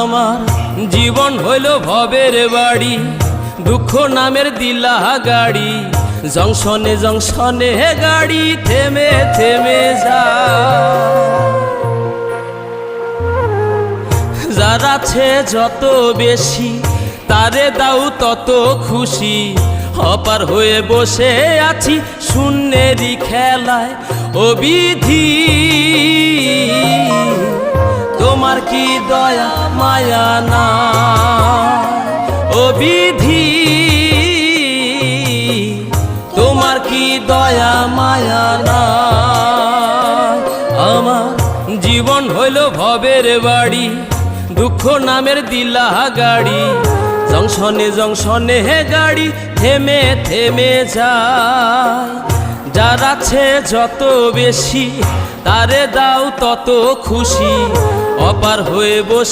আমার জীবন হইল ভবের বাড়ি, দুঃখ নামের দিলা গাড়ি, জংশনে জংশনে গাড়ি থেমে থেমে যায়। যার আছে যত বেশি তারে দাও তত খুশি, অপার হয়ে বসে আছি শূন্যেরই খেলায়। ও বিধি তোমার কি দয়া মায়া না, ও বিধি তোমার কি দয়া মায়া না। আমার জীবন হইল ভবের বাড়ি, দুঃখ নামের দিলা গাড়ি, জংশনে জংশনে গাড়ি থেমে থেমে যায়। যার আছে যত বেশি তারে দাও তত খুশি, অপার হয়ে বসে